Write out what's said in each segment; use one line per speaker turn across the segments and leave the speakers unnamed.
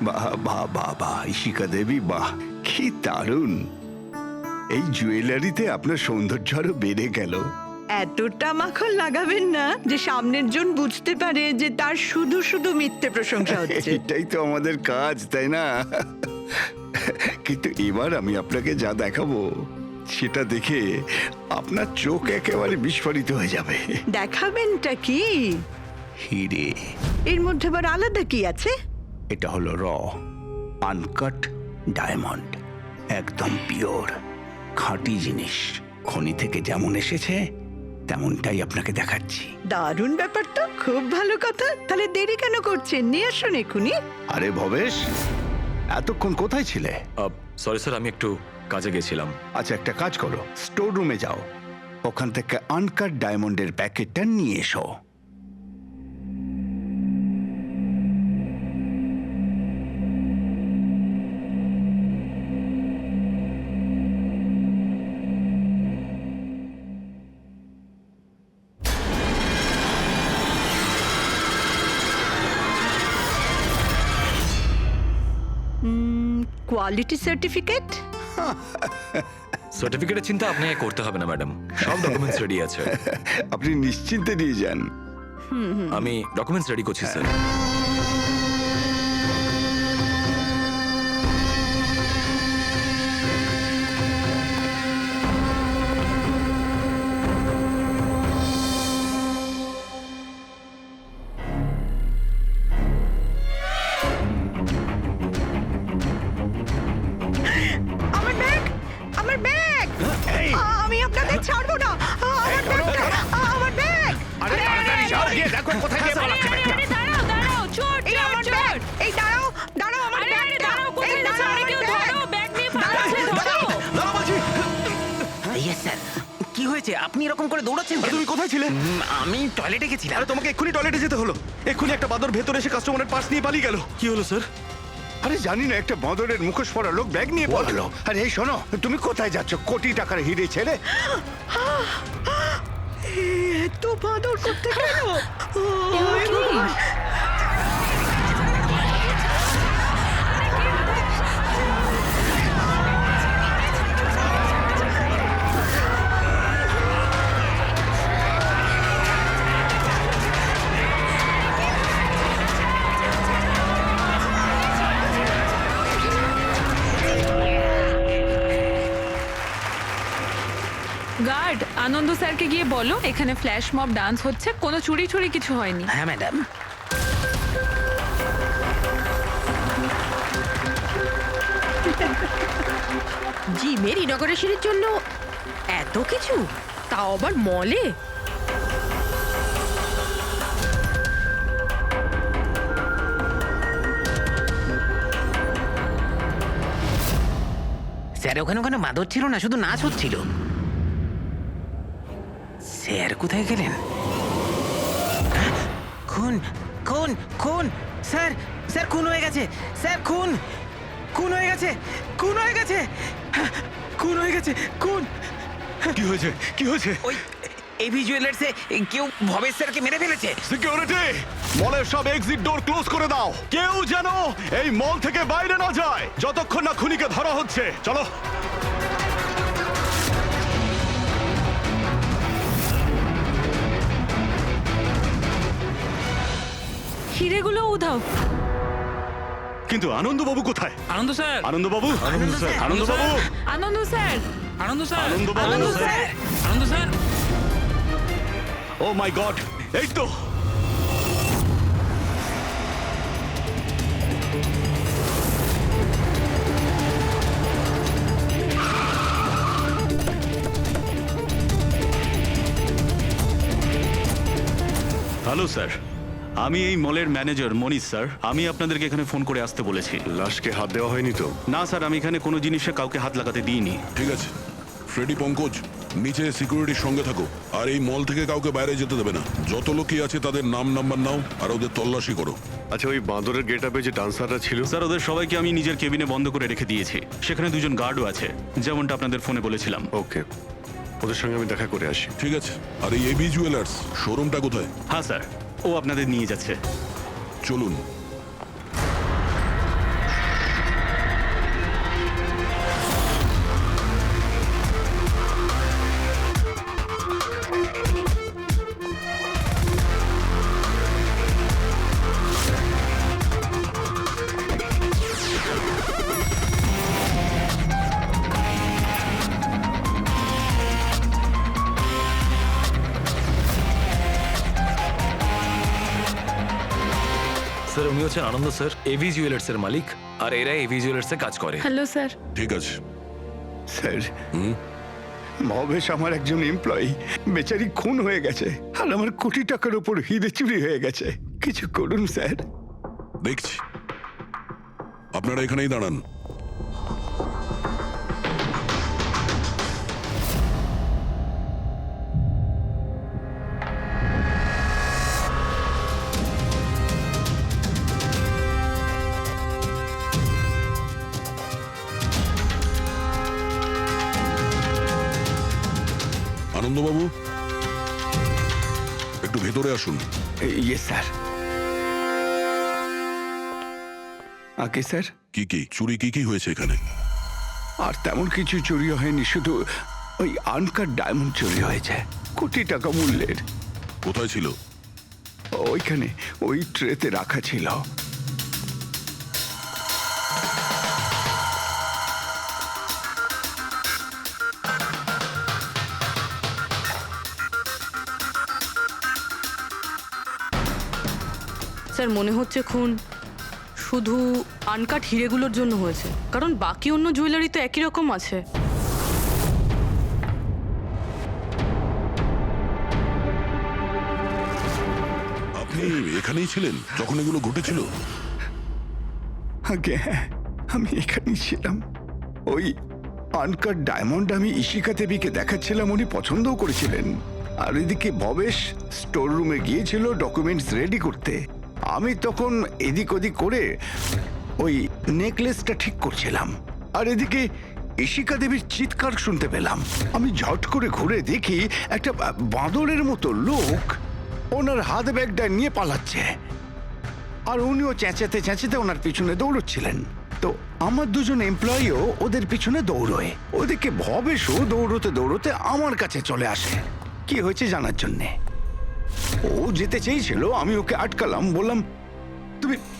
বাহ বাহ বাহ বাহ, ইশিকা দেবী, বাহ কি দারুণ! এই জুয়েলারিতে আপনার সৌন্দর্য আরো বেড়ে গেল।
এতটা মাখন লাগাবেন না যে সামনের জন বুঝতে পারে যে তার শুধু শুধু মিথ্যে প্রশংসা হচ্ছে।
এটাই তো আমাদের কাজ, তাই না? কিন্তু এবার আমি আপনাকে যা দেখাবো সেটা দেখে আপনার চোখ একেবারে বিস্ফোরিত হয়ে যাবে।
দেখাবেনটা কি?
হিরে।
এর মধ্যে আবার আলাদা কি আছে?
এটা হলো আনকাট ডায়মন্ড, একদম পিওর খাঁটি জিনিস। খনি থেকে যেমন এসেছে তেমনটাই আপনাকে দেখাচ্ছি।
দারুণ ব্যাপার তো, খুব ভালো কথা। তাহলে দেরি কেন করছেন? নিয়ে আসুন এক্ষুনি।
আরে ভবেশ, এতক্ষণ কোথায় ছিলে?
সরি স্যার, আমি একটু কাজে গেছিলাম।
আচ্ছা, একটা কাজ করো, স্টোর রুমে যাও, ওখান থেকে আনকাট ডায়মন্ডের প্যাকেটটা নিয়ে এসো।
Quality certificate?
সার্টিফিকেটের চিন্তা আপনাকে করতে হবে না ম্যাডাম, সব ডকুমেন্টস রেডি আছে।
আপনি নিশ্চিন্তে নিয়ে যান।
আমি ডকুমেন্টস রেডি করছি স্যার।
আমার ব্যাগ, আমার ব্যাগ! আমি আপনাদের ছাড়বো না। আমার ব্যাগটা, আমার ব্যাগ!
দেখো কোথায় গিয়ে পালাচ্ছে ব্যাগটা।
দাঁড়াও দাঁড়াও, চোর
এই
চোর
আমার
চোর!
ব্যাগ! এই দাঁড়াও, দাঁড়াও আমার
আরে আরে
ব্যাগটা!
দাঁড়াও, কোথায়
এই
যাচ্ছ?
দাঁড়াও
আরে
আমার
কেউ
ব্যাগ!
ধরো, ব্যাগ নিয়ে পালাচ্ছে, ধরো!
Yes sir. কি হয়েছে? আপনি এরকম করে দৌড়াচ্ছেন কেন?
তুমি কোথায় ছিলে?
আমি টয়লেটে গেছিলাম।
আরে তোমাকে এক্ষুনি টয়লেটে যেতে হলো। এক্ষুনি একটা বাদর ভেতরে এসে কাস্টমারের পার্স নিয়ে পালিয়ে গেল। কি হলো স্যার?
আরে জানি না, একটা বদরের মুখোশ পরা লোক ব্যাগ নিয়ে পালালো। আরে এই শোনো, তুমি কোথায় যাচ্ছ? কোটি টাকার হিরে ছেড়ে।
এত বাদর করতে গেল?
গার্ড, আনন্দ স্যারকে গিয়ে বলো এখানে ফ্ল্যাশ মব ডান্স হচ্ছে, কোনো চুরি চুরি কিছু হয়নি।
হ্যাঁ ম্যাডাম।
জিমের ইনগরেশনের জন্য এত কিছু, তাও আবার মলে?
স্যার ওখানে ওখানে মাদর ছিল না, শুধু নাচ হচ্ছিল। স্যার কোথায় গেলেন? খুন খুন খুন! স্যার স্যার খুন হয়ে গেছে! স্যার খুন খুন হয়ে গেছে! খুন হয়ে গেছে! খুন হয়ে গেছে! খুন!
কি হয়েছে? কি হয়েছে?
ওই এভি জুয়েলার্সে কেউ ভবেশ স্যারকে মেরে ফেলেছে।
সিকিউরিটি, মলের সব এক্সিট ডোর ক্লোজ করে দাও। কেউ যেন এই মল থেকে বাইরে না যায় যতক্ষণ না খুনিকে ধরা হচ্ছে। চলো।
হিরেগুলো উধাও।
কিন্তু আনন্দবাবু কোথায়?
আনন্দ স্যার,
আনন্দবাবু,
স্যার,
আনন্দবাবু,
আনন্দ স্যার,
আনন্দ স্যার,
আনন্দবাবু,
আনন্দ স্যার!
আনন্দ স্যার।
ও মাই গড, এই তো। হ্যালো স্যার, আমি এই মলের ম্যানেজার মনীষ স্যার। আমি আপনাদেরকে এখানে ফোন করে আসতে বলেছি।
লাশকে হাত দেওয়া হয়নি তো?
না স্যার, আমি এখানে কোনো জিনিসে কাউকে হাত লাগাতে দিইনি।
ঠিক আছে, ফ্রেডি পঙ্কজ নিচে সিকিউরিটির সঙ্গে থাকো, আর এই মল থেকে কাউকে বাইরে যেতে দেবে না। যত লোকই আছে তাদের নাম নাম্বার নাও আর ওদের তল্লাশি করো।
আচ্ছা, ওই বাঁদরের গেট আপে যে ডান্সাররা ছিল,
স্যার ওদের সবাইকে আমি নিজের কেবিনে বন্ধ করে রেখে দিয়েছি। সেখানে দুজন গার্ডও আছে, যেমনটা আপনাদের ফোনে বলেছিলাম।
ওকে, ওদের সঙ্গে আমি দেখা করে আসি।
ঠিক আছে, আর এই এবি জুয়েলার্স শোরুমটা কোথায়?
হ্যাঁ স্যার, ও আপনাদের নিয়ে যাচ্ছে।
চলুন।
উনি হচ্ছেন আনন্দ স্যার, এভি জুয়েলার্স এর মালিক, আর এরা এভি জুয়েলার্স এ কাজ করে।
Hello sir.
ঠিক আছে।
স্যার মহেশ আমার একজন এমপ্লয়ি, বেচারি খুন হয়ে গেছে আর আমার কোটি টাকার উপর হিরে চুরি হয়ে গেছে। কিছু করুন স্যার।
দেখছি, আপনারা এখানেই দাঁড়ান। আনন্দবাবু, একটু ভেতরে আসুন।
ইয়ে স্যার। আগে স্যার,
কি চুরি কি হয়েছে এখানে?
আর তেমন কিছু চুরি হয়নি, শুধু ওই আনকাট ডায়মন্ড চুরি হয়েছে, কোটি টাকা মূল্যের।
কোথায় ছিল?
ওইখানে ওই ট্রেতে রাখা ছিল।
স্যার মনে হচ্ছে খুন শুধু আনকাট হিরেগুলোর জন্য হয়েছে, কারণ বাকি অন্য জুয়েলারি তো একই রকম আছে।
আপনি এখানেই ছিলেন যখন এগুলো ঘটেছিল?
আগে হ্যাঁ, আমি এখানেই ছিলাম। ওই আনকাট ডায়মন্ড আমি ইশিকা দেবীকে দেখাচ্ছিলাম, উনি পছন্দও করেছিলেন। আর এদিকে ভবেশ স্টোর রুমে গিয়েছিল ডকুমেন্টস রেডি করতে। আমি তখন এদিক ওদিক করে ওই নেকলেসটা ঠিক করছিলাম, আর এদিকে ইশিকা দেবীর চিৎকার শুনতে পেলাম। আমি ঝট করে ঘুরে দেখি একটা বাঁদরের মতো লোক ওনার হাত ব্যাগটা নিয়ে পালাচ্ছে, আর উনিও চেঁচাতে চেঁচাতে ওনার পিছনে দৌড়চ্ছিলেন। তো আমার দুজন এমপ্লয়িও ওদের পিছনে দৌড়োয়। ওদিকে ভবেশও দৌড়তে দৌড়তে আমার কাছে চলে আসে কি হয়েছে জানার জন্যে। ও যেতে চেয়েছিল, আমি ওকে আটকালাম, বললাম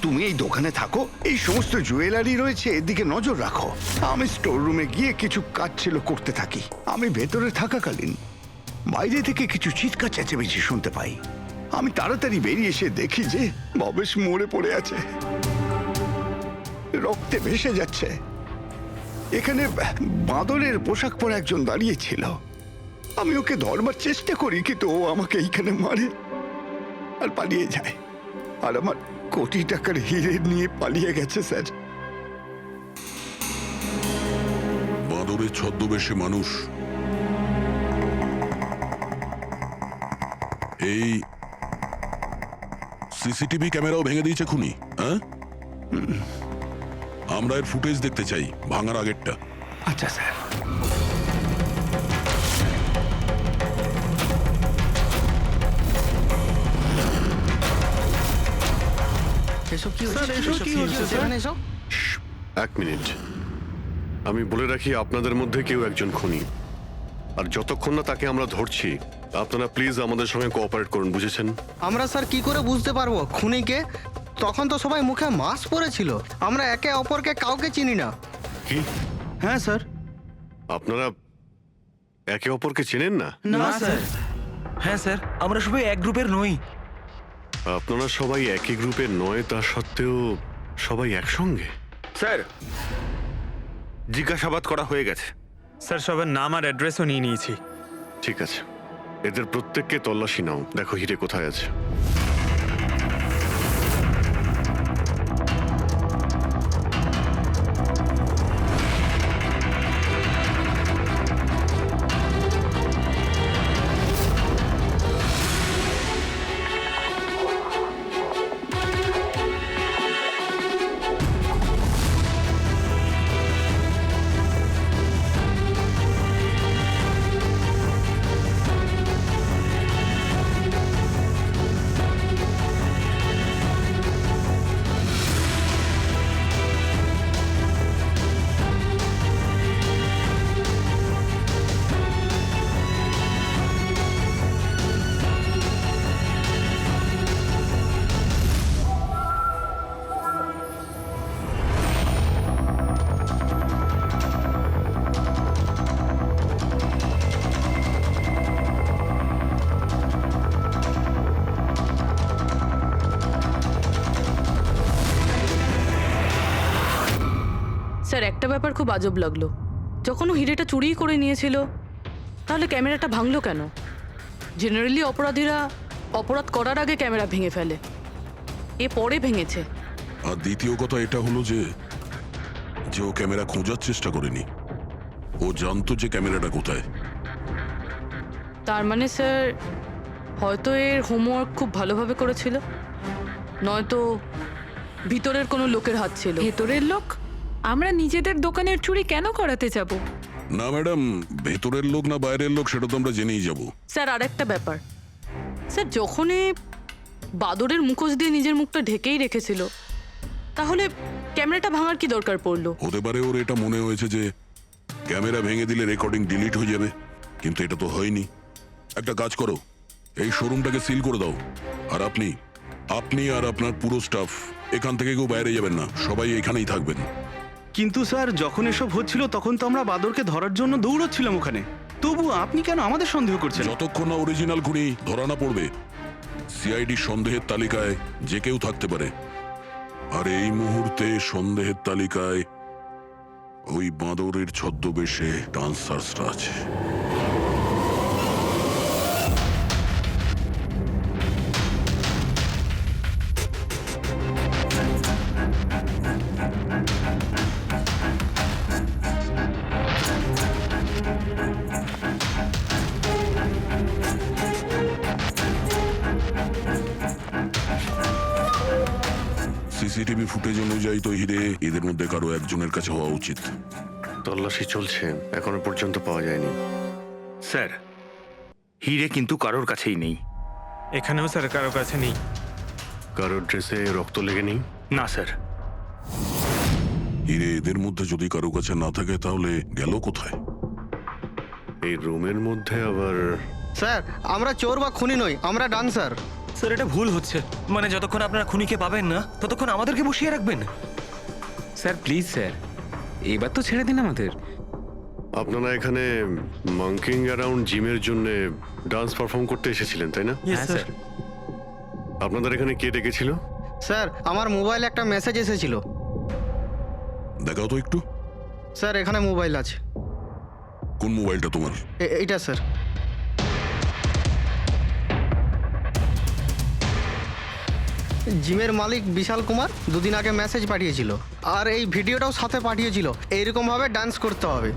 তুমি এই দোকানে থাকো, এই সমস্ত জুয়েলারি রয়েছে, এদিকে নজর রাখো। আমি স্টোর রুমে গিয়ে কিছু কাজ ছিল করতে থাকি। আমি ভেতরে থাকাকালীন বাইরে থেকে কিছু চিৎকার চেঁচামেচি শুনতে পাই। আমি তাড়াতাড়ি বেরিয়ে এসে দেখি যে ভবেশ মরে পড়ে আছে, রক্তে ভেসে যাচ্ছে। এখানে বাঁদরের পোশাক পরে একজন দাঁড়িয়ে ছিল। আমি ওকে ধরবার চেষ্টা করি, কিন্তু ও আমাকে এইখানে মারে আর পালিয়ে যায়। আর আমার কোটি টাকার হিরে নিয়ে পালিয়ে গেছে স্যার।
বাঁদরের ছদ্মবেশে মানুষ। এই সিসিটিভি ক্যামেরাও ভেঙে দিয়েছে খুনি, হ্যাঁ? আমরা এর ফুটেজ দেখতে চাই, ভাঙার আগেরটা।
আচ্ছা স্যার।
এক মিনিট, আমি বলে রাখি আপনাদের মধ্যে কেউ একজন খুনি, আর যতক্ষণ না তাকে আমরা ধরছি আপনারা প্লিজ আমাদের সঙ্গে কোঅপারেট করুন, বুঝেছেন?
আমরা স্যার কি করে বুঝতে পারবো খুনিকে? তখন তো সবাই মুখে মাস্ক পরেছিল, আমরা একে অপরকে কাউকে চিনি না।
কি?
হ্যাঁ স্যার।
আপনারা একে অপরকে চেনেন না?
না স্যার। হ্যাঁ স্যার, আমরা সবাই এক গ্রুপের নই।
আপনারা সবাই একই গ্রুপের নয়, তা সত্ত্বেও সবাই একসঙ্গে?
স্যার, জিজ্ঞাসাবাদ করা হয়ে গেছে।
স্যার সবার নাম আর অ্যাড্রেসও নিয়ে নিয়েছি।
ঠিক আছে, এদের প্রত্যেককে তল্লাশি নাও, দেখো হিরে কোথায় আছে।
একটা ব্যাপার খুব আজব লাগলো, যখন ও হিরেটা চুরিই করে নিয়েছিল তাহলে ক্যামেরাটা ভাঙলো কেন? জেনারেলি অপরাধীরা অপরাধ করার আগে ক্যামেরা ভেঙে ফেলে, এ পরে ভেঙেছে।
আর দ্বিতীয় কথা এটা হলো যে ও ক্যামেরা খোঁজার চেষ্টা করেনি, ও জানতো যে ক্যামেরাটা কোথায়।
তার মানে স্যার হয়তো এর হোমওয়ার্ক খুব ভালোভাবে করেছিল, নয়তো ভিতরের কোনো লোকের হাত ছিল।
ভেতরের লোক? আমরা নিজেদের দোকানের চুরি কেন করাতে যাব?
না ম্যাডাম, ভেতরের লোক না বাইরের লোক সেটা তো আমরা জেনেই যাব।
স্যার আর একটা ব্যাপার, স্যার যখন এ বাদরের মুখোশ দিয়ে নিজের মুখটা ঢেকেই রেখেছিল, তাহলে ক্যামেরাটা ভাঙার কি দরকার পড়লো?
হতে পারে ওর এটা মনে হয়েছে যে ক্যামেরা ভেঙে দিলে রেকর্ডিং ডিলিট হয়ে যাবে, কিন্তু এটা তো হয়নি। একটা কাজ করো, এই শোরুমটাকে সিল করে দাও, আর আপনি আর আপনার পুরো স্টাফ এখান থেকে কেউ বাইরে যাবেন না, সবাই এখানেই থাকবেন।
কিন্তু স্যার যখন এসব হচ্ছিল তখন তো আমরা বাদরকে ধরার জন্য দৌড়চ্ছিলাম ওখানে, তবু আপনি কেন আমাদের সন্দেহ করছেন?
যতক্ষণ না অরিজিনাল খুনি ধরা না পড়বে, সিআইডি সন্দেহের তালিকায় যে কেউ থাকতে পারে। আর এই মুহূর্তে সন্দেহের তালিকায় ওই বাঁদরের ছদ্মবেশে ডান্সার্সরা আছে। সিসিটিভি ফুটেজ অনুযায়ী তো হিরে এদের মধ্যে কারো একজনের কাছে হওয়া উচিত।
তল্লাশি চলছে, এখনো পর্যন্ত পাওয়া যায়নি।
স্যার হিরে কিন্তু কারোর কাছেই নেই।
এখানেও স্যার কারো কাছে নেই।
কারোর ড্রেসে রক্ত লেগে নেই?
না স্যার।
হিরে এদের মধ্যে যদি কারো কাছে না থাকে তাহলে গেল কোথায়?
এই রুমের মধ্যে আবার?
স্যার আমরা চোর বা খুনি নই, আমরা ডান্সার।
স্যার এটা ভুল হচ্ছে, মানে যতক্ষণ আপনারা খুনিকে পাবেন না ততক্ষণ আমাদেরকে বসিয়ে রাখবেন।
স্যার প্লিজ স্যার, এবার তো ছেড়ে দিন আমাদের।
আপনারা এখানে মাঙ্কিং অ্যারাউন্ড জিমের জন্য ডান্স পারফর্ম করতে এসেছিলেন, তাই না?
হ্যাঁ স্যার।
আপনাদের এখানে কে ডেকেছিল?
স্যার আমার মোবাইলে একটা মেসেজ এসেছিল।
দেখাও তো একটু।
স্যার এখানে মোবাইল আছে।
কোন মোবাইলটা তোমার?
এইটা স্যার। জিমের মালিক বিশাল কুমার দুদিন আগে মেসেজ পাঠিয়েছিল, আর এই ভিডিওটাও সাথে পাঠিয়েছিল। এইরকমভাবে ডান্স করতে হবে।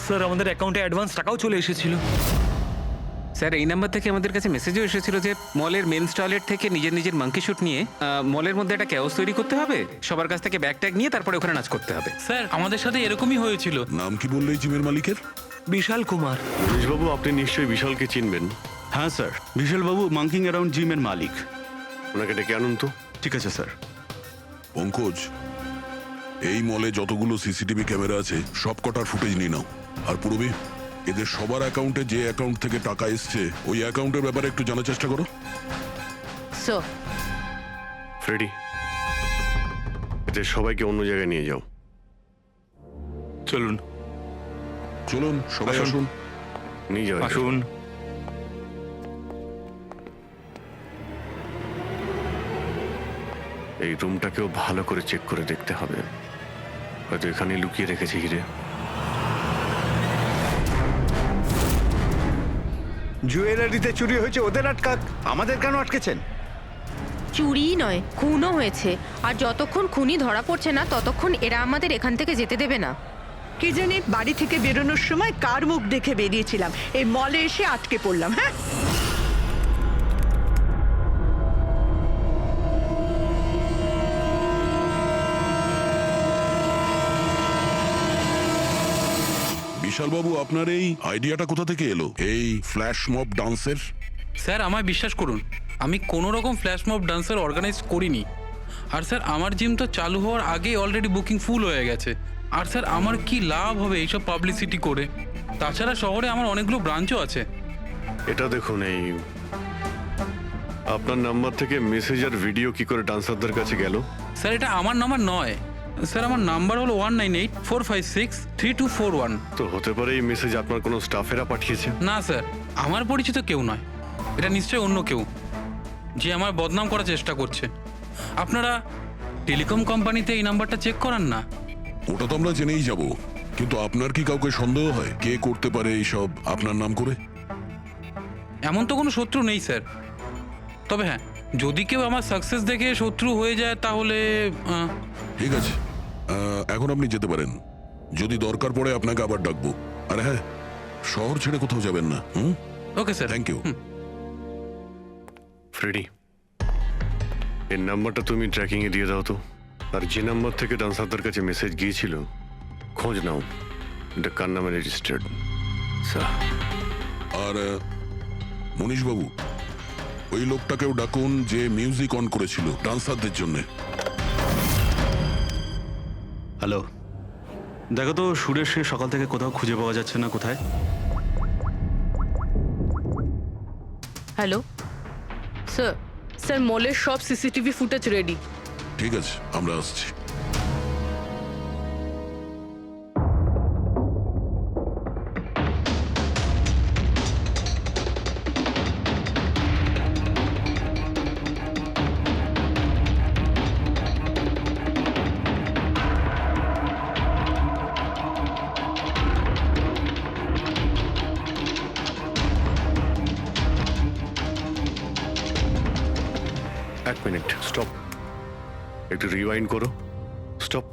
স্যার আমাদের অ্যাকাউন্টে অ্যাডভান্স টাকাও চলে এসেছিল।
স্যার এই নাম্বার থেকে আমাদের কাছে মেসেজও এসেছিল যে মলের মেন্স টয়লেট থেকে নিজের মাঙ্কি শুট নিয়ে মলের মধ্যে একটা ক্যাওস তৈরি করতে হবে, সবার কাছ থেকে ব্যাগ ট্যাগ নিয়ে তারপরে ওখানে নাচ করতে হবে।
স্যার আমাদের সাথে এরকমই হয়েছিল।
নাম কি বললে এই জিমের মালিকের?
বিশাল কুমার।
পুলিশবাবু আপনি নিশ্চয়ই বিশালকে চিনবেন।
হ্যাঁ স্যার, বিশালবাবু মাঙ্কিং অ্যারাউন্ড জিমের মালিক।
ওনাকে ডেকে আনুন তো।
ঠিক আছে স্যার।
পঙ্কজ, এই মলে যতগুলো সিসিটিভি ক্যামেরা আছে সব কটার ফুটেজ নিয়ে নাও। আর পূরবী, এদের সবার অ্যাকাউন্টে যে অ্যাকাউন্ট থেকে টাকা এসছে ওই অ্যাকাউন্টের ব্যাপারে একটু জানার চেষ্টা করো।
স্যার
ফ্রেডি, এদের সবাইকে অন্য জায়গায় নিয়ে যাও।
চলুন
চলুন সবাই আসুন।
নিয়ে যাও।
আসুন।
এই রুমটাকেও ভালো করে চেক করে দেখতে হবে, হয়তো এখানে লুকিয়ে রেখেছে হিরে।
জুয়েলারিতে চুরি হয়েছে, ওদের আটকাক, আমাদের কেন আটকেছেন?
চুরি নয়, খুনও হয়েছে। আর যতক্ষণ খুনি ধরা পড়ছে না ততক্ষণ এরা আমাদের এখান থেকে যেতে দেবে না।
কি জানি বাড়ি থেকে বেরোনোর সময় কার মুখ দেখে বেরিয়েছিলাম, এই মলে এসে আটকে পড়লাম। হ্যাঁ
বিশালবাবু, আপনার এই আইডিয়াটা কোথা থেকে এলো, এই ফ্ল্যাশ মব ডান্সের?
স্যার আমায় বিশ্বাস করুন, আমি কোনো রকম ফ্ল্যাশ মব ডান্সার অর্গানাইজ করিনি। আর স্যার আমার জিম তো চালু হওয়ার আগেই অলরেডি বুকিং ফুল হয়ে গেছে। আর স্যার আমার কি লাভ হবে এইসব পাবলিসিটি করে? তাছাড়া শহরে আমার অনেকগুলো ব্রাঞ্চও আছে।
এটা দেখুন, এই আপনার নাম্বার থেকে মেসেজ আর ভিডিও কি করে ডান্সারদের কাছে গেল?
স্যার এটা আমার নাম্বার নয়, স্যার আমার নাম্বার হলো 1984563241।
তো হতে পারে এই মেসেজ আপনার কোনো স্টাফেরা পাঠিয়েছে।
না স্যার, আমার পরিচিত কেউ নয়, এটা নিশ্চয়ই অন্য কেউ যে আমার বদনাম করার চেষ্টা করছে। আপনারা টেলিকম কোম্পানিতে এই নাম্বারটা চেক করান না।
ওটা তো আমরা জেনেই যাব, কিন্তু আপনার কি কাউকে সন্দেহ হয় কে করতে পারে এইসব আপনার নাম করে?
এমন তো কোনো শত্রু নেই স্যার, তবে হ্যাঁ যদি কেউ আমার সাকসেস দেখে শত্রু হয়ে যায় তাহলে
ঠিক আছে, এখন আপনি যেতে পারেন। যদি দরকার পড়ে আপনাকে আবার ডাকবো। আর হ্যাঁ, শহর ছেড়ে কোথাও যাবেন না।
Okay sir.
Thank you.
Freddy, এর নাম্বারটা তুমি ট্র্যাকিং এ দিয়ে দাও তো। আর যে নাম্বার থেকে ডান্সারদের কাছে মেসেজ গিয়েছিল খোঁজ নাও, এটা কার নামে রেজিস্টার্ড।
আর মনীশ বাবু, ওই লোকটাকেও ডাকুন যে মিউজিক অন করেছিল ডান্সারদের জন্য।
হ্যালো, দেখো তো সুরেশকে সকাল থেকে কোথাও খুঁজে পাওয়া যাচ্ছে না, কোথায়?
হ্যালো স্যার, স্যার মলের সব সিসিটিভি ফুটেজ রেডি।
ঠিক আছে, আমরা আসছি।
এক মিনিট, স্টপ, একটু রিওয়াইন্ড করো। স্টপ।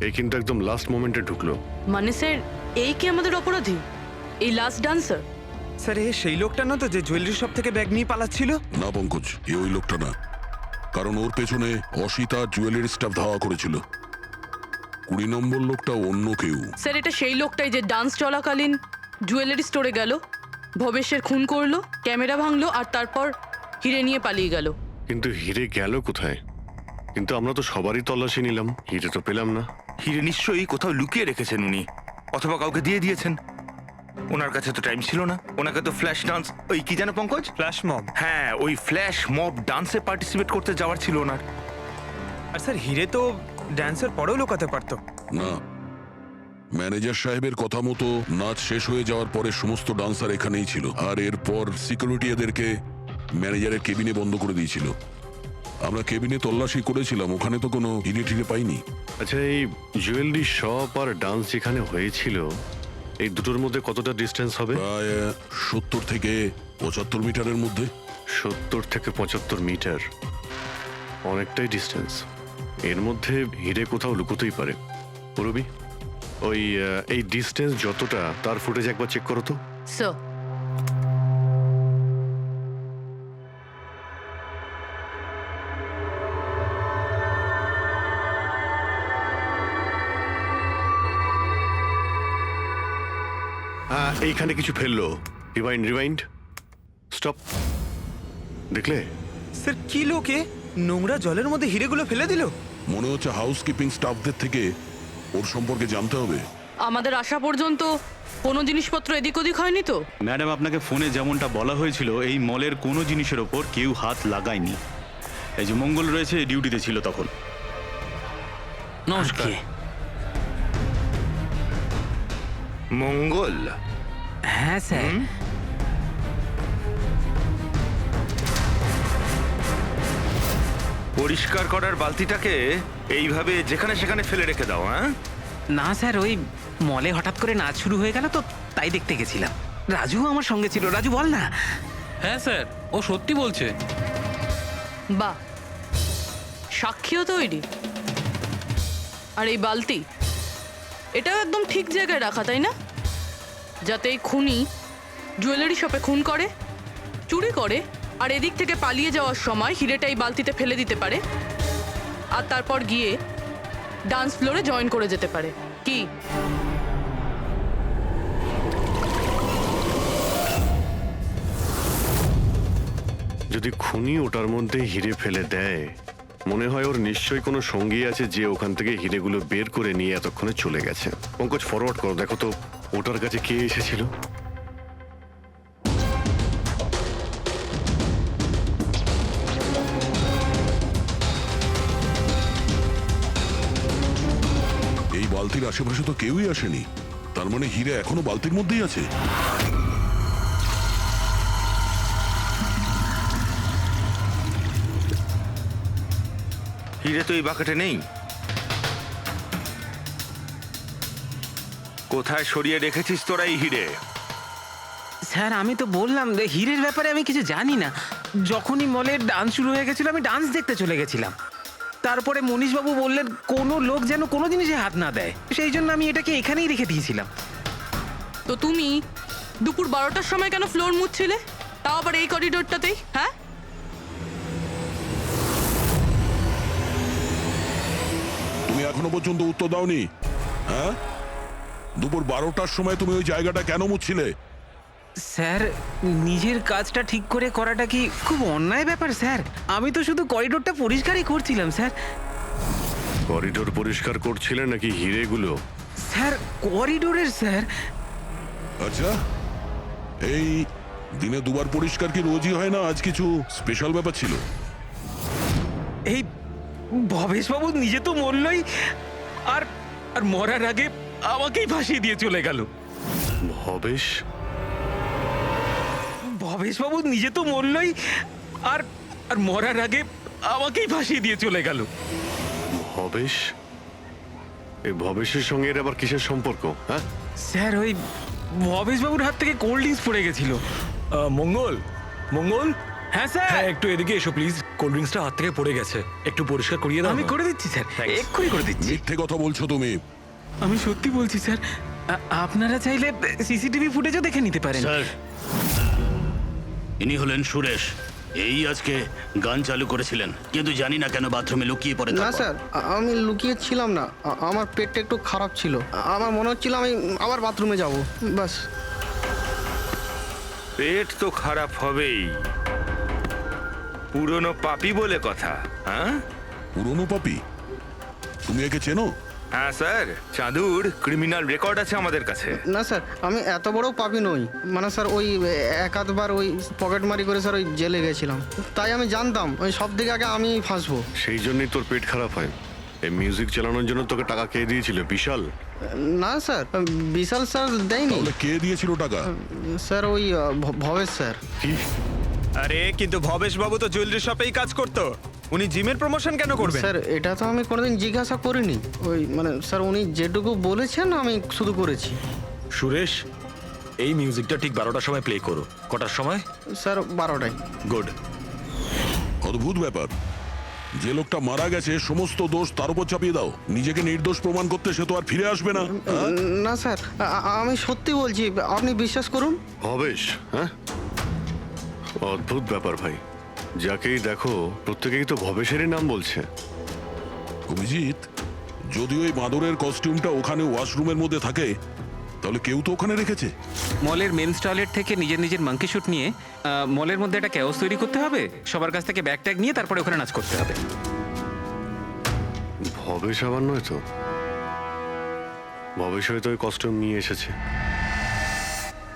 এই কিন্তু একদম লাস্ট মোমেন্টে ঢুকলো।
মানে স্যার এই কি আমাদের অপরাধী, এই লাস্ট ডান্সার?
স্যার এ সেই লোকটা না তো যে জুয়েলারি শপ থেকে ব্যাগ নিয়ে পালাচ্ছিল?
না পঙ্কজ, এ ওই লোকটা না, কারণ ওর পেছনে অসিতা জুয়েলারি স্টাফ ধাওয়া করেছিল। 20 নম্বর লোকটা অন্য কেউ।
স্যার এটা সেই লোকটাই যে ডান্স চলাকালীন জুয়েলারি স্টোরে গেল, ভবেশের খুন করলো, ক্যামেরা ভাঙলো আর তারপর হিরে নিয়ে পালিয়ে গেল।
কিন্তু হিরে গেল কোথায়? কিন্তু আমরা তো সবারই তল্লাশি নিলাম, হিরে তো পেলাম না।
হিরে নিশ্চয়ই কোথাও লুকিয়ে রেখেছেন উনি, অথবা কাউকে দিয়ে দিয়েছেন। ওনার কাছে তো টাইম ছিল না, ওনাকে তো ফ্ল্যাশ ডান্স, ওই কি জানো পঙ্কজ,
ফ্ল্যাশ মব।
হ্যাঁ ওই ফ্ল্যাশ মব ডান্সে পার্টিসিপেট করতে যাওয়ার ছিল ওনার।
আর স্যার হিরে তো ড্যান্সের পরেও লুকাতে পারতো।
না, ম্যানেজার সাহেবের কথা মতো নাচ শেষ হয়ে যাওয়ার পরে সমস্ত ডান্সার এখানেই ছিল, আর এরপর সিকিউরিটি এদেরকে ম্যানেজারের কেবিনে বন্ধ করে দিয়েছিল। আমরা কেবিনে তল্লাশি করেছিলাম, ওখানে তো কোনো হিরে টিরে পাইনি।
আচ্ছা, এই জুয়েলারি শপ আর ডান্স যেখানে হয়েছিল এই দুটোর মধ্যে কতটা ডিস্টেন্স হবে?
প্রায় 70 থেকে 75 মিটারের মধ্যে।
70 থেকে 75 মিটার, অনেকটাই ডিস্টেন্স। এর মধ্যে হিরে কোথাও লুকোতেই পারে। রবি, ওই এই ডিস্টেন্স যতটা তার ফুটেজ একবার চেক করো তো।
স্যার
এইখানে কিছু ফেললো। Rewind, rewind, stop. দেখলে?
স্যার কি লোকে নোংরা জলের মধ্যে হিরেগুলো ফেলে দিল?
মনে হচ্ছে হাউসকিপিং স্টাফদের থেকে ওর সম্পর্কে জানতে হবে।
আমাদের আসা পর্যন্ত কোনো জিনিসপত্র এদিক ওদিক হয়নি তো?
ম্যাডাম, আপনাকে ফোনে যেমনটা বলা হয়েছিল এই মলের কোনো জিনিসের ওপর কেউ হাত লাগায়নি। এই যে মঙ্গল রয়েছে, ডিউটিতে ছিল তখন।
নমস্কার।
মঙ্গল?
হ্যাঁ স্যার।
পরিষ্কার করার বালতিটাকে এইভাবে যেখানে সেখানে ফেলে রেখে দাও। হ্যাঁ
না স্যার, ওই মলে হঠাৎ করে নাচ শুরু হয়ে গেল তো তাই দেখতে গেছিলাম। রাজু আমার সঙ্গে ছিল। রাজু বল না।
হ্যাঁ স্যার, ও সত্যি বলছে।
বাহ, সাক্ষীও তৈরি। আর এই বালতি, এটাও একদম ঠিক জায়গায় রাখা, তাই না? যাতে এই খুনি জুয়েলারি শপে খুন করে, চুরি করে, আর এদিক থেকে পালিয়ে যাওয়ার সময় হিরেটা এই বালতিতে ফেলে দিতে পারে, আর তারপর গিয়ে ডান্স ফ্লোরে জয়েন করে যেতে পারে। কি
যদি খুনি ওটার মধ্যে হিরে ফেলে দেয়, মনে হয় ওর নিশ্চয়ই কোনো সঙ্গী আছে যে ওখান থেকে হিরেগুলো বের করে নিয়ে এতক্ষণে চলে গেছে। পঙ্কজ, ফরওয়ার্ড করো, দেখো তো ওটার কাছে কে এসেছিল।
বালতির আশেপাশে তো কেউই আসেনি, তার মানে হীরে এখনো বালতির মধ্যেই আছে।
হিরে তো এই বাকেটে নেই। কোথায় সরিয়ে রেখেছিস তোরা এই হিরে?
স্যার আমি তো বললাম যে হীরের ব্যাপারে আমি কিছু জানি না। যখনই মলের ডান্স শুরু হয়ে গেছিল আমি ডান্স দেখতে চলে গেছিলাম। তারপরে মনীশবাবু বললেন কোনো লোক যেন কোনো জিনিসে হাত না দেয়, সেই জন্য আমি এটাকে এখানেই রেখে দিয়েছিলাম।
তো তুমি দুপুর 12টার সময় কেন ফ্লোর মুছছিলে, তাও আবার এই করিডোরটাতেই? হ্যাঁ,
তুমি এখনো পর্যন্ত উত্তর দাওনি। হ্যাঁ, দুপুর 12টার সময় তুমি ওই জায়গাটা কেন মুছছিলে?
স্যার নিজের কাজটা ঠিক করে করাটা কি খুব অন্যায় ব্যাপার স্যার? আমি তো শুধু করিডোরটা পরিষ্কারই করছিলাম স্যার।
করিডোর পরিষ্কার করছিলেন নাকি হিরেগুলো?
স্যার করিডোরের স্যার।
আচ্ছা, এই দিনে দুবার পরিষ্কার কি রোজই হয় না? আজ কিছু স্পেশাল ব্যাপার ছিল?
এই ভবেশবাবু নিজে তো মরলই, আর আর মরার আগে আমাকেই ফাঁসিয়ে দিয়ে চলে গেল।
ভবেশ?
ভবেশবাবু নিজে তো মরলই, আর আর মরার আগে আমাকেই ফাঁসিয়ে দিয়ে চলে গেল।
ভবেশ? এই ভবেশের সঙ্গে এর আবার কিসের সম্পর্ক? হ্যাঁ
স্যার ওই ভবেশবাবুর হাত থেকে কোল্ড ড্রিঙ্কস পড়ে গেছিল।
মঙ্গল, মঙ্গল,
হ্যাঁ স্যার।
হ্যাঁ একটু এদিকে এসো প্লিজ। কোল্ড ড্রিঙ্কসটা হাত থেকে পড়ে গেছে, একটু পরিষ্কার করিয়ে দাও।
আমি করে দিচ্ছি স্যার, এক্ষুনি করে দিচ্ছি।
মিথ্যে কথা বলছো তুমি।
আমি সত্যি বলছি স্যার, আপনারা চাইলে সিসিটিভি ফুটেজও দেখে নিতে পারেন।
স্যার, ইনি হলেন সুরেশ। এই আজকে গান চালু করেছিলেন, কিন্তু জানি না কেন বাথরুমে লুকিয়ে পড়ে।
না স্যার, আমি লুকিয়ে ছিলাম না, আমার পেটটা একটু খারাপ ছিল, আমার মনে হচ্ছিল আমি আবার বাথরুমে যাব, বাস।
পেট তো খারাপ হবেই, পুরনো পাপি বলে কথা। হ্যাঁ,
পুরনো পাপি? তুমি একে চেনো?
হ্যাঁ স্যার, চাঁদুর ক্রিমিনাল রেকর্ড আছে আমাদের কাছে।
না স্যার, আমি এত বড় পাপি নই, মানে স্যার ওই এক আধবার ওই পকেটমারি করে স্যার ওই জেলে গেছিলাম, তাই আমি জানতাম ওই সব দিকে আগে আমি ফাঁসবো।
সেই জন্যই তোর পেট খারাপ হয়। এই মিউজিক চালানোর জন্য তোকে টাকা কে দিয়েছিল? বিশাল?
না স্যার, বিশাল স্যার দেয়নি।
তাহলে কে দিয়েছিল টাকা?
স্যার ওই ভবেশ স্যার।
কি?
আরে কিন্তু ভবেশ বাবু তো জুয়েলারি শপেই কাজ করতো, উনি জিমের প্রমোশন কেন করবেন?
স্যার এটা তো আমি কোনোদিন জিজ্ঞাসা করিনি, ওই মানে স্যার উনি যেটুকু বলেছেন আমি শুধু করেছি।
সুরেশ, এই মিউজিকটা ঠিক 12টার সময় প্লে করো। কটার সময়?
স্যার 12টায়।
গুড।
অদ্ভুত ব্যাপার, যে লোকটা মারা গেছে সমস্ত দোষ তার উপর চাপিয়ে দাও। নিজেকে নির্দোষ প্রমাণ করতে সে তো আর ফিরে আসবে না।
না স্যার, আমি সত্যি বলছি, আপনি বিশ্বাস করুন।
ভবেশ? হ্যাঁ, অদ্ভুত ব্যাপার ভাই। যাকেই দেখো প্রত্যেকেই তো ভবেশেরই নাম বলছে।
অভিজিৎ, যদি ওই বাঁদরের কস্টিউমটা ওখানে ওয়াশরুমের মধ্যে থাকে, তাহলে কেউ তো ওখানে রেখেছে।
মলের মেন্স টয়লেট থেকে নিজের নিজের মাঙ্কি শুট নিয়ে মলের মধ্যে একটা ক্যাওস তৈরি করতে হবে, সবার কাছ থেকে ব্যাগ ট্যাগ নিয়ে তারপরে ওখানে নাচ করতে হবে।
ভবেশ আবার নয় তো? ভবেশ হয়তো ওই কস্টিউম নিয়ে এসেছে,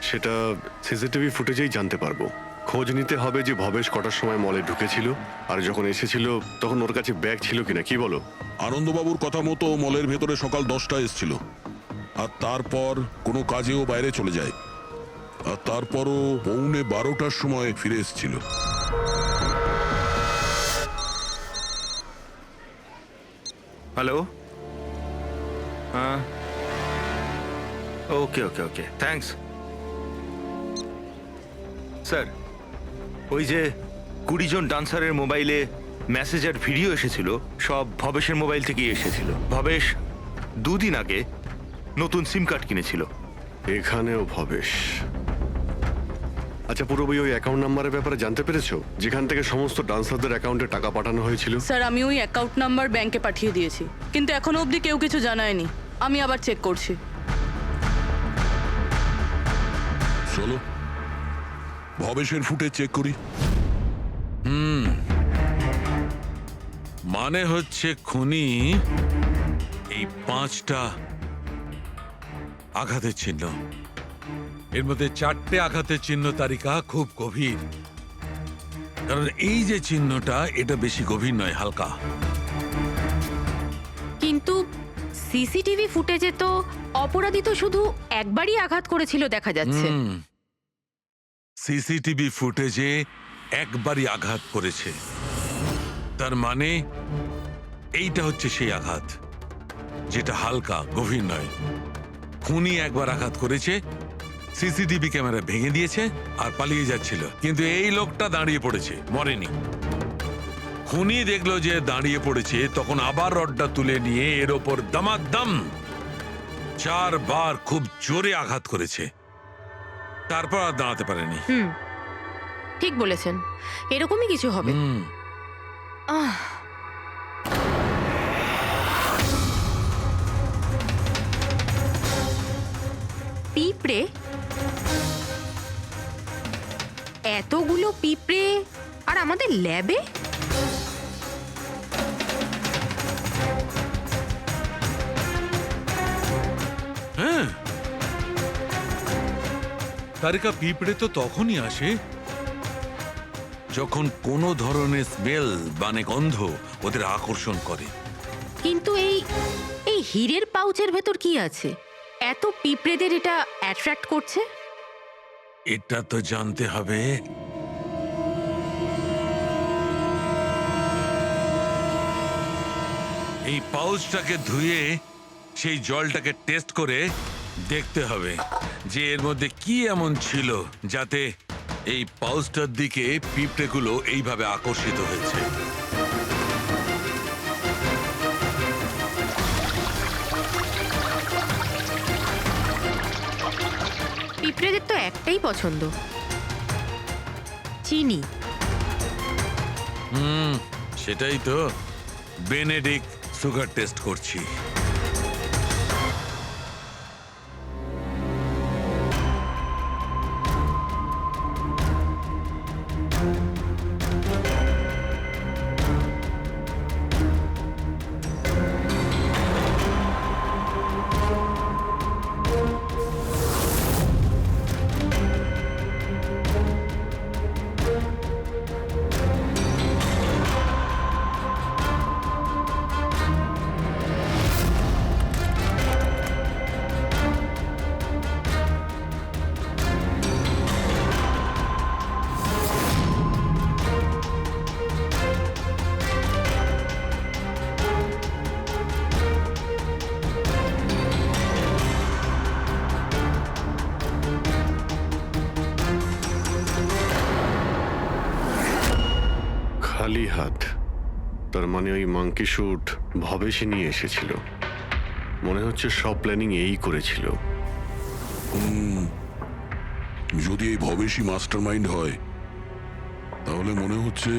সেটা সিসিটিভি ফুটেজেই জানতে পারবো। খোঁজ নিতে হবে যে ভবেশ কটার সময় মলে ঢুকেছিল, আর যখন এসেছিল তখন ওর কাছে ব্যাগ ছিল কিনা। কি বলো?
আনন্দবাবুর কথা মতো মলের ভেতরে সকাল 10টায় এসেছিল, আর তারপর কোনো কাজেও বাইরে চলে যায়, আর তারপরও পৌনে 12টার সময় ফিরে এসেছিল।
হ্যালো, হ্যাঁ, ওকে ওকে ওকে, থ্যাঙ্কস স্যার। ওই যে 20 জন ডান্সারের মোবাইলে মেসেজ আর ভিডিও এসেছিল, সব ভবেশের মোবাইল থেকেই এসেছিল। ভবেশ 2 দিন আগে নতুন সিম কার্ড কিনেছিল।
এখানেও ভবেশ? আচ্ছা পুরোপুরি ওই অ্যাকাউন্ট নাম্বারের ব্যাপারে জানতে পেরেছো, যেখান থেকে সমস্ত ডান্সারদের অ্যাকাউন্টে টাকা পাঠানো হয়েছিল?
স্যার আমি ওই অ্যাকাউন্ট নাম্বার ব্যাংকে পাঠিয়ে দিয়েছি, কিন্তু এখনো অবধি কেউ কিছু জানায়নি। আমি আবার চেক করছি।
চলো ভবেশের ফুটেজ চেক করি।
মানে হচ্ছে খুনি এই 5টা আঘাতের চিহ্ন, এর মধ্যে 4টে আঘাতের চিহ্ন তালিকা খুব গভীর, কারণ এই যে চিহ্নটা এটা বেশি গভীর নয়, হালকা।
কিন্তু সিসিটিভি ফুটেজে তো অপরাধী তো শুধু একবারই আঘাত করেছিল দেখা যাচ্ছে।
সিসিটিভি ফুটেজে একবারই আঘাত করেছে, তার মানে এইটা হচ্ছে সেই আঘাত যেটা হালকা, গভীর নয়। খুনি একবার আঘাত করেছে, সিসিটিভি ক্যামেরা ভেঙে দিয়েছে আর পালিয়ে যাচ্ছিল, কিন্তু এই লোকটা দাঁড়িয়ে পড়েছে, মরেনি। খুনি দেখলো যে দাঁড়িয়ে পড়েছে, তখন আবার রডটা তুলে নিয়ে এর ওপর দামাদাম 4 বার খুব জোরে আঘাত করেছে, তারপর আর দাঁড়াতে পারেনি।
ঠিক বলেছেন, এরকমই কিছু হবে। পিঁপড়ে, এতগুলো পিঁপড়ে আর আমাদের ল্যাবে?
হ্যাঁ, তারিকা, পিঁপড়ে তো তখনই আসে যখন কোনো ধরনের স্মেল মানে গন্ধ ওদের আকর্ষণ করে।
কিন্তু এই হীরের পাউচের ভেতর কি আছে এত পিঁপড়েদের এটা অ্যাট্রাক্ট করছে?
এটা তো জানতে হবে। এই পাউচটাকে ধুয়ে সেই জলটাকে টেস্ট করে দেখতে হবে যে এর মধ্যে কি এমন ছিল যাতে এই পাউচটার দিকে পিঁপড়েগুলো এইভাবে আকর্ষিত হয়েছে।
পিঁপড়েদের তো একটাই পছন্দ, চিনি।
সেটাই তো, বেনেডিক্ট সুগার টেস্ট করছি।
খালি হাত, তার মানে ওই মাঙ্কি শুট ভবেশই নিয়ে এসেছিল। মনে হচ্ছে সব প্ল্যানিং এই করেছিল।
যদি এই ভবেশই মাস্টার মাইন্ড হয়, তাহলে মনে হচ্ছে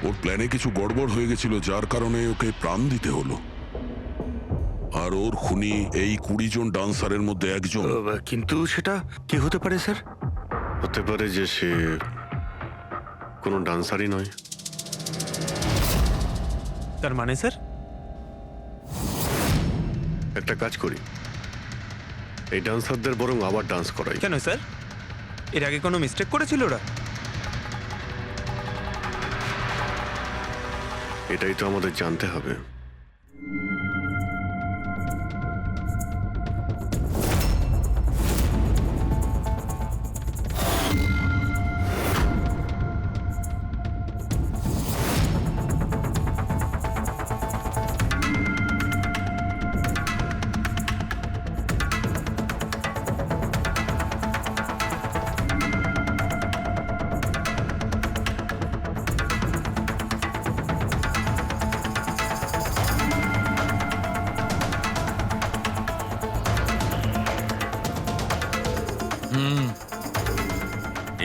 ওর প্ল্যানে কিছু গড়বড় হয়ে গেছিল, যার কারণে ওকে প্রাণ দিতে হলো। আর ওর খুনি এই 20 জন ডান্সারের মধ্যে একজন।
কিন্তু সেটা কে হতে পারে স্যার?
হতে পারে যে সে কোনো ডান্সারই নয়।
তার মানে স্যার,
একটা কাজ করি, এই ডান্সারদের বরং আবার ডান্স করাই।
কেন স্যার, এর আগে কোনো মিস্টেক করেছিল ওরা?
এটাই তো আমাদের জানতে হবে।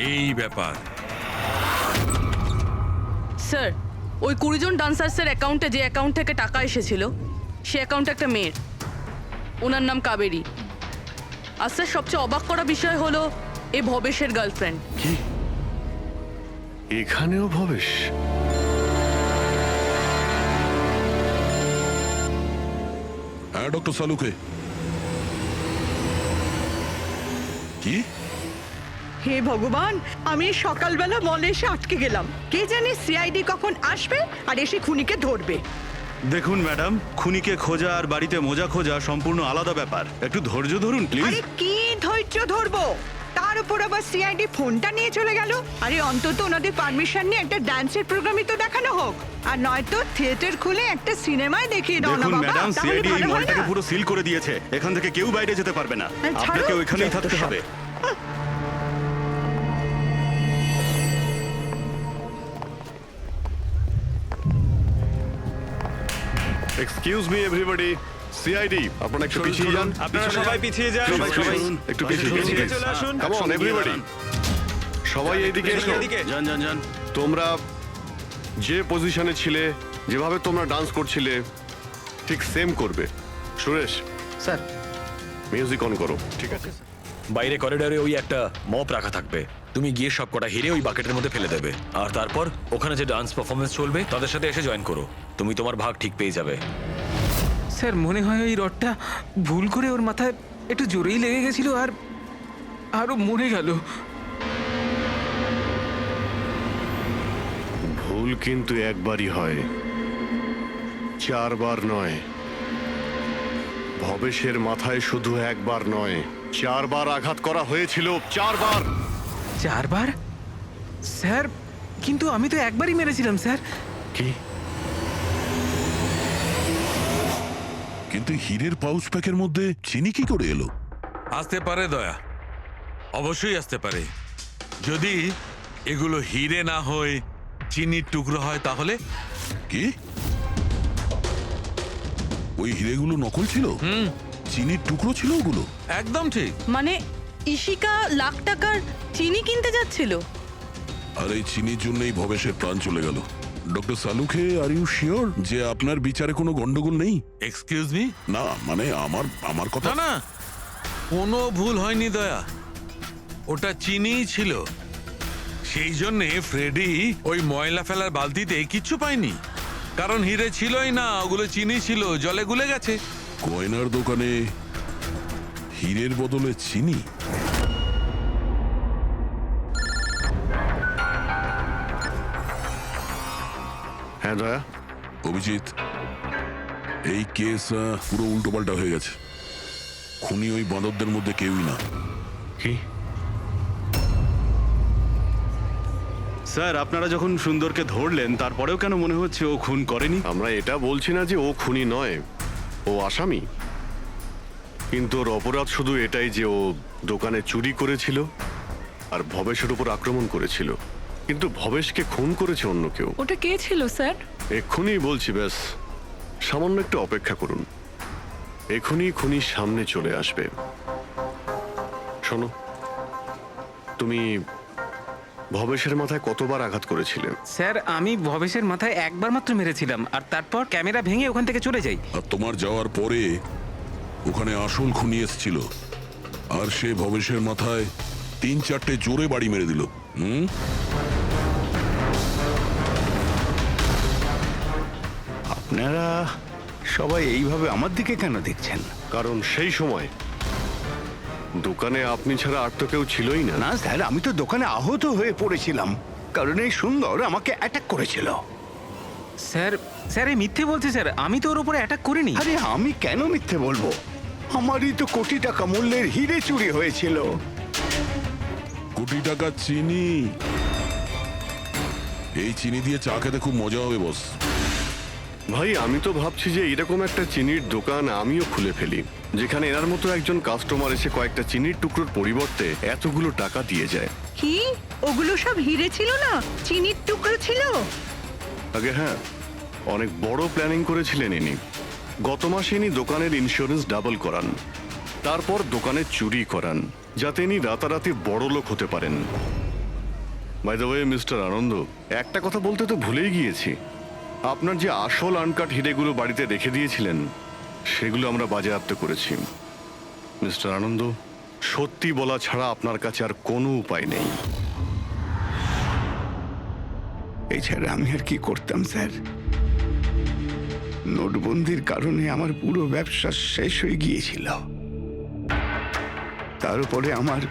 এই ব্যাপার
স্যার, ওই 20 জন ডান্সার্সের অ্যাকাউন্টে যে অ্যাকাউন্ট থেকে টাকা এসেছিল, সে অ্যাকাউন্টে একটা মেয়ের, ওনার নাম কাবেরী। আর স্যার, সবচেয়ে অবাক করা বিষয় হলো এ ভবেশের গার্লফ্রেন্ড।
কি এখানেও ভবেশ?
হ্যাঁ ডক্টর সালুকে। কি?
হে ভগবান, আমি সকালবেলা মলে এসে আটকে গেলাম। কে জানে সিআইডি কখন আসবে আর এসে খুনিকে ধরবে।
দেখুন ম্যাডাম, খুনিকে খোঁজা আর বাড়িতে মোজা খোঁজা সম্পূর্ণ আলাদা ব্যাপার। একটু ধৈর্য ধরুন প্লিজ।
আরে কি ধৈর্য ধরবো, তার উপর আবার সিআইডি ফোনটা নিয়ে চলে গেল। আরে অন্তত ওনাদের পারমিশন নিয়ে একটা ডান্সের প্রোগ্রামই তো দেখানো হোক, আর নয়তো থিয়েটার খুলে একটা সিনেমায় দেখিয়ে দাও না
দেখুন
বাবা,
ম্যাডাম,
তাহলে
সিআইডি এই
ভালো হয়
মলটাকে
না?
পুরো সিল করে দিয়েছে। এখান থেকে কেউ বাইরে যেতে পারবে না।
ছাড়ো,
আপনাকে ওইখানেই থাকতে
যত সব।
হবে।
এক্সকিউজ মি এভরিবডি, সিআইডি আপনারা একটু পিছিয়ে যান।
আপনারা সবাই পিছিয়ে যান।
সবাই একটু পিছিয়ে
চলে আসুন।
কাম অন এভরিবডি, সবাই এইদিকে এসো।
যান যান যান।
তোমরা যে পজিশনে ছিলে, যেভাবে তোমরা ডান্স করছিলে ঠিক সেম করবে। সুরেশ
স্যার
মিউজিক অন করো। ঠিক আছে।
বাইরে করিডোরে ওই একটা মপ রাখা থাকবে, তুমি গিয়ে সব কটা হিরে ওই বাকেটের মধ্যে ফেলে দেবে, আর তারপর ওখানে যে ডান্স পারফরমেন্স চলবে তাদের সাথে এসে জয়েন করো। তুমি তোমার ভাগ ঠিক পেয়ে যাবে।
স্যার মনে হয় ওই রডটা ভুল করে ওর মাথায় একটু জোরেই লেগে গেছিল আর আরও মরে গেল।
ভুল কিন্তু একবারই হয়, 4 বার নয়। ভবেশের মাথায় শুধু একবার নয়, 4 বার আঘাত করা হয়েছিল। 4 বার।
4 বার? স্যার কিন্তু আমি তো একবারই মেরেছিলাম স্যার।
কি?
কিন্তু হীরের পাউচ প্যাকের মধ্যে চিনি কি করে এলো?
আসতে পারে দয়া, অবশ্যই আসতে পারে। যদি এগুলো হিরে না হয় চিনির টুকরো হয় তাহলে?
কি? ওই হিরেগুলো নকল ছিল? চিনির টুকরো ছিল ওগুলো?
একদম ঠিক।
মানে ইশিকা লাখ টাকার চিনি কিনতে যাচ্ছিল?
আর এই চিনির জন্যই ভবেশের প্রাণ চলে গেল। Doctor Salunkhe, are you sure যে আপনার বিচারে কোনো গন্ডগোল নেই?
Excuse me?
না মানে আমার কথা
না না, কোনো ভুল হয়নি দয়া, ওটা চিনিই ছিল। সেই জন্যে ফ্রেডি ওই ময়লা ফেলার বালতিতে কিচ্ছু পায়নি, কারণ হিরে ছিলই না, ওগুলো চিনি ছিল, জলে গুলে গেছে।
গয়নার দোকানে হীরের বদলে চিনি?
হ্যাঁ দয়া।
অভিজিৎ, এই কেস পুরো উল্টোপাল্টা হয়ে গেছে। খুনি ওই বাঁদরদের মধ্যে কেউই না।
কি?
স্যার, আপনারা যখন সুন্দরকে ধরলেন তারপরেও কেন মনে হচ্ছে ও খুন করেনি?
আমরা এটা বলছি না যে ও খুনি নয়, ও আসামি। কিন্তু ওর অপরাধ শুধু এটাই যে ও দোকানে চুরি করেছিল আর ভবেশের উপর আক্রমণ করেছিল। কিন্তু ভবেশকে খুন করেছে অন্য কেউ।
ওটা কে ছিল স্যার?
এক্ষুনি বলছি, ব্যাস সামান্য একটু অপেক্ষা করুন, এক্ষুনি খুনি সামনে চলে আসবে। শোনো, তুমি ভবেশের মাথায় কতবার আঘাত করেছিলে?
স্যার আমি ভবেশের মাথায় একবার মাত্র মেরেছিলাম, আর তারপর ক্যামেরা ভেঙে ওখান থেকে চলে যাই।
আর তোমার যাওয়ার পরে ওখানে আসল খুনি এসেছিল, আর সে ভবেশের মাথায় 3-4টে জোরে বাড়ি মেরে দিল।
আপনারা সবাই এইভাবে আমার দিকে কেন দেখছেন?
কারণ সেই সময় দোকানে আপনি ছাড়া আর তো কেউ ছিলই না।
না স্যার, আমি তো দোকানে আহত হয়ে পড়েছিলাম, কারণ এই সুন্দর আমাকে অ্যাটাক করেছিল।
স্যার স্যার এই মিথ্যে বলছে স্যার, আমি তো ওর উপরে অ্যাটাক করিনি।
আরে আমি কেন মিথ্যে বলবো? আমারই তো কোটি টাকা মূল্যের হিরে চুরি হয়েছিল।
কোটি টাকা চিনি? এই চিনি দিয়ে চা খেতে খুব মজা হবে বস।
ভাই আমি তো ভাবছি যে এরকম একটা চিনির দোকান আমিও খুলে ফেলি, যেখানে এনার মতো একজন কাস্টমার এসে কয়েকটা চিনির টুকরোর পরিবর্তে এতগুলো টাকা দিয়ে যায়।
কি ওগুলো সব হিরে ছিল না, চিনির টুকরো ছিল?
আগে হ্যাঁ, অনেক বড় প্ল্যানিং করেছিলেন ইনি। গত মাসে ইনি দোকানের ইন্স্যুরেন্স ডাবল করান, তারপর দোকানে চুরি করান, যাতে ইনি রাতারাতি বড় লোক হতে পারেন। বাই দ্য ওয়ে মিস্টার আনন্দ, একটা কথা বলতে তো ভুলেই গিয়েছি, আপনার যে আসল আনকাট হিরেগুলো বাড়িতে রেখে দিয়েছিলেন সেগুলো আমরা বাজেয়াপ্ত করেছি। মিস্টার আনন্দ, সত্যি বলা ছাড়া আপনার কাছে আর কোনো উপায় নেই।
এছাড়া আমি আর কি করতাম স্যার? নোটবন্দির কারণে আমার পুরো ব্যবসা শেষ হয়ে গিয়েছিল, তার উপরে আমার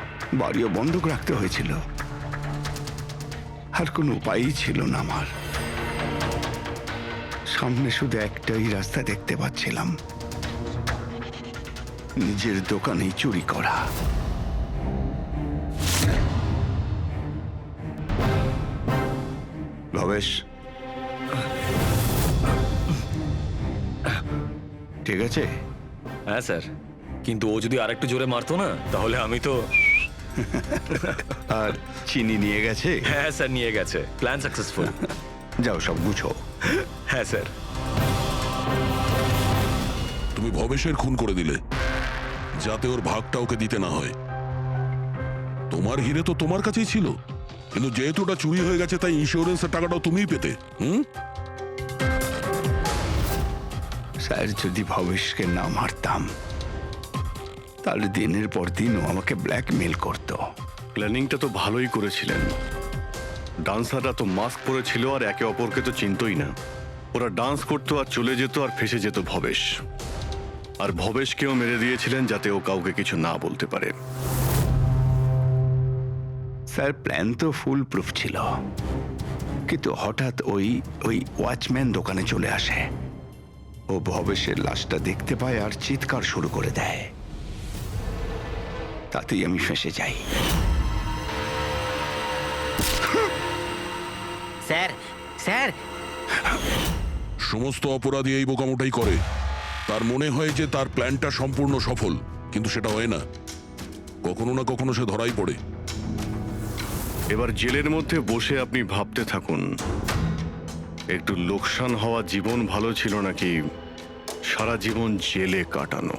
বাড়িও বন্ধক রাখতে হয়েছিল, আর কোনো উপায়ই ছিল না আমার। সামনে শুধু একটাই রাস্তা দেখতে পাচ্ছিলাম, নিজের দোকানেই চুরি করা। ভবেশ, ঠিক আছে?
হ্যাঁ স্যার, কিন্তু ও যদি আরেকটু জোরে মারতো না তাহলে আমি তো।
আর চিনি নিয়ে গেছে?
হ্যাঁ স্যার, নিয়ে গেছে। Plan successful.
যাও সব গুছো।
হ্যাঁ স্যার।
তুমি ভবেশের খুন করে দিলে যাতে ওর ভাগটা ওকে দিতে না হয়। তোমার হিরে তো তোমার কাছেই ছিল, কিন্তু যেহেতু ওটা চুরি হয়ে গেছে তাই ইন্স্যুরেন্সের টাকাটাও তুমিই পেতে।
স্যার, যদি ভবেশকে না মারতাম তাহলে দিনের পর দিন ও আমাকে ব্ল্যাকমেল করতো।
প্ল্যানিংটা তো ভালোই করেছিলেন। ডান্সাররা তো মাস্ক পরেছিল আর একে অপরকে তো চিনতই না। ওরা ডান্স করতো আর চলে যেত আর ফেসে যেত ভবেশ। আর ভবেশকেও মেরে দিয়েছিলেন যাতে ও কাউকে কিছু না বলতে পারে।
স্যার, প্ল্যান তো ফুল প্রুফ ছিল, কিন্তু হঠাৎ ওই ওয়াচম্যান দোকানে চলে আসে। ও ভবেশের লাশটা দেখতে পায় আর চিৎকার শুরু করে দেয়। তাতেই আমি ফেঁসে যাই।
স্যার, স্যার,
সমস্ত অপরাধী এই বোকামোটাই করে। তার মনে হয় যে তার প্ল্যানটা সম্পূর্ণ সফল, কিন্তু সেটা হয় না। কখনো না কখনো সে ধরাই পড়ে।
এবার জেলের মধ্যে বসে আপনি ভাবতে থাকুন, একটু লোকসান হওয়া জীবন ভালো ছিল নাকি সারা জীবন জেলে কাটানো।